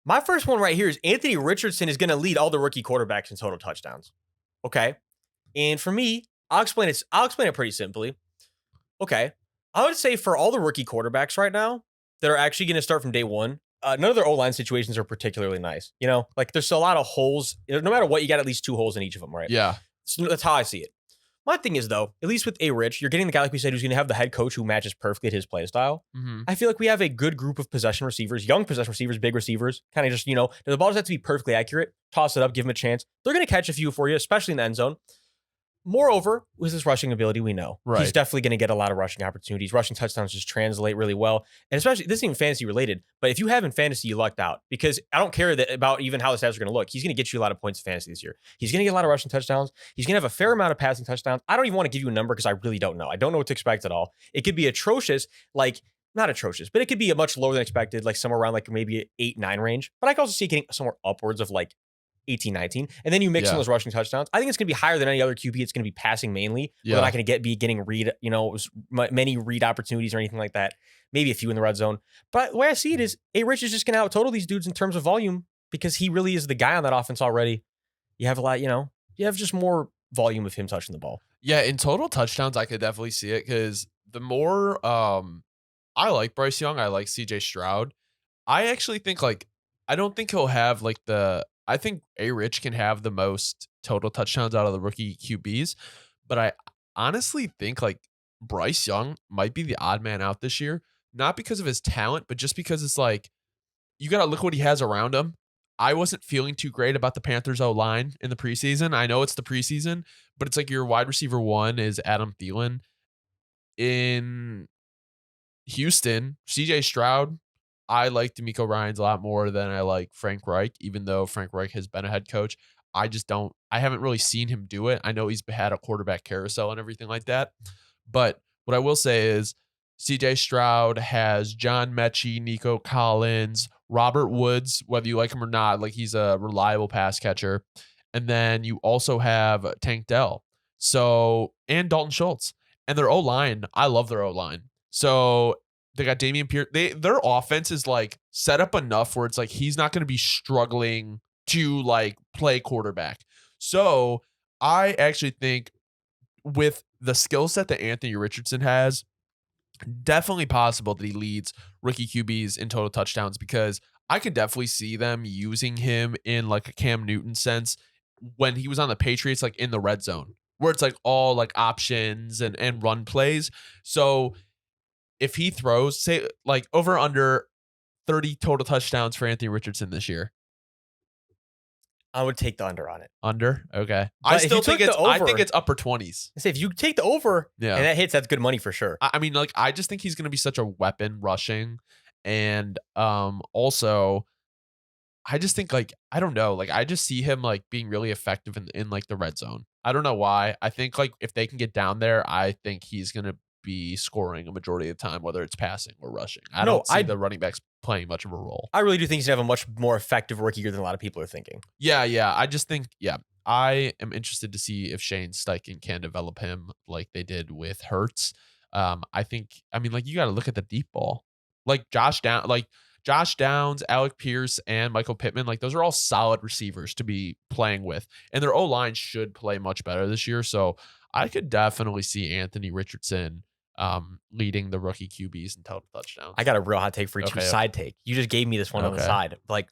My first one right here is Anthony Richardson is going to lead all the rookie quarterbacks in total touchdowns. Okay. And for me, I'll explain it pretty simply. Okay. I would say for all the rookie quarterbacks right now that are actually going to start from day one, none of their O-line situations are particularly nice. You know, like there's a lot of holes. No matter what, you got at least 2 holes in each of them, right? Yeah. So that's how I see it. My thing is, though, at least with A. Rich, you're getting the guy, like we said, who's going to have the head coach who matches perfectly at his play style. Mm-hmm. I feel like we have a good group of possession receivers, young possession receivers, big receivers, kind of just, the ball doesn't have to be perfectly accurate. Toss it up, give them a chance. They're going to catch a few for you, especially in the end zone. Moreover, with his rushing ability, we know he's definitely going to get a lot of rushing opportunities. Rushing touchdowns just translate really well. And especially, this isn't even fantasy related, but if you have in fantasy, you lucked out because I don't care about even how the stats are going to look. He's going to get you a lot of points in fantasy this year. He's going to get a lot of rushing touchdowns. He's going to have a fair amount of passing touchdowns. I don't even want to give you a number because I really don't know. I don't know what to expect at all. It could be atrocious, not atrocious, but it could be a much lower than expected, like somewhere around maybe 8-9 range. But I can also see it getting somewhere upwards of 18, 19. And then you mix in those rushing touchdowns. I think it's going to be higher than any other QB. It's going to be passing mainly. Yeah. We're not going to be getting read, many read opportunities or anything like that. Maybe a few in the red zone. But the way I see it is A. Rich is just going to out-total these dudes in terms of volume because he really is the guy on that offense already. You have a lot, you have just more volume of him touching the ball. Yeah, in total touchdowns, I could definitely see it because the more I like Bryce Young, I like CJ Stroud. I actually think I don't think he'll have I think A. Rich can have the most total touchdowns out of the rookie QBs, but I honestly think Bryce Young might be the odd man out this year, not because of his talent, but just because it's you got to look what he has around him. I wasn't feeling too great about the Panthers O-line in the preseason. I know it's the preseason, but it's your wide receiver 1 is Adam Thielen. In Houston, CJ Stroud, I like DeMeco Ryans a lot more than I like Frank Reich, even though Frank Reich has been a head coach. I haven't really seen him do it. I know he's had a quarterback carousel and everything like that. But what I will say is CJ Stroud has John Mechie, Nico Collins, Robert Woods, whether you like him or not, he's a reliable pass catcher. And then you also have Tank Dell. And Dalton Schultz. And their O-line, I love their O-line. So they got Damian Pierce. Their offense is set up enough where it's he's not going to be struggling to play quarterback. So I actually think with the skill set that Anthony Richardson has, definitely possible that he leads rookie QBs in total touchdowns because I could definitely see them using him in a Cam Newton sense when he was on the Patriots, in the red zone where it's all options and run plays. So if he throws, say, over under 30 total touchdowns for Anthony Richardson this year, I would take the under on it. Under? Okay. But I think it's upper 20s. I say if you take the over and that hits, that's good money for sure. I mean, I just think he's going to be such a weapon rushing. And also, I just think I don't know, I just see him being really effective in the red zone. I don't know why. I think if they can get down there, I think he's going to be scoring a majority of the time, whether it's passing or rushing. I don't see the running backs playing much of a role. I really do think he's going to have a much more effective rookie year than a lot of people are thinking. Yeah. I just think, I am interested to see if Shane Steichen can develop him like they did with Hurts. You got to look at the deep ball. Josh Downs, Alec Pierce, and Michael Pittman, those are all solid receivers to be playing with. And their O-line should play much better this year. So I could definitely see Anthony Richardson leading the rookie QBs in total touchdowns. I got a real hot take for you, too. Side take. You just gave me this one on the side. I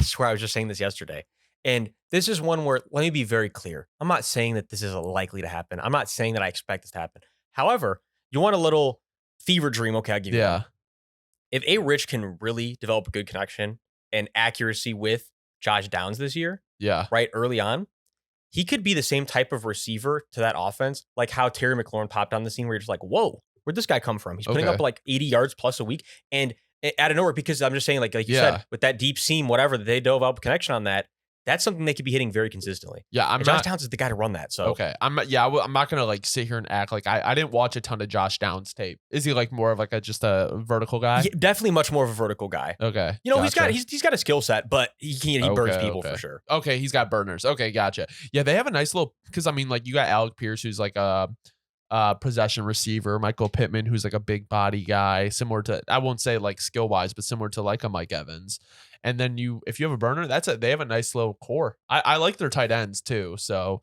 swear I was just saying this yesterday. And this is one where, let me be very clear. I'm not saying that this is likely to happen. I'm not saying that I expect this to happen. However, you want a little fever dream. Okay, I'll give you one. If A. Rich can really develop a good connection and accuracy with Josh Downs this year, right early on, he could be the same type of receiver to that offense, like how Terry McLaurin popped on the scene where you're just whoa, where'd this guy come from? He's putting up 80 yards plus a week. And out of nowhere, because I'm just saying, like you said, with that deep seam, whatever, they develop a connection on that. That's something they could be hitting very consistently. Yeah, Josh Downs is the guy to run that. So I'm not gonna sit here and act like I didn't watch a ton of Josh Downs tape. Is he more of just a vertical guy? Yeah, definitely much more of a vertical guy. Okay, gotcha. he's got a skill set, but he burns people for sure. Okay, he's got burners. Okay, gotcha. Yeah, they have a nice little because you got Alec Pierce who's possession receiver, Michael Pittman, who's like a big body guy, similar to, I won't say like skill wise, but similar to like a Mike Evans. And then if you have a burner, they have a nice little core. I like their tight ends too. So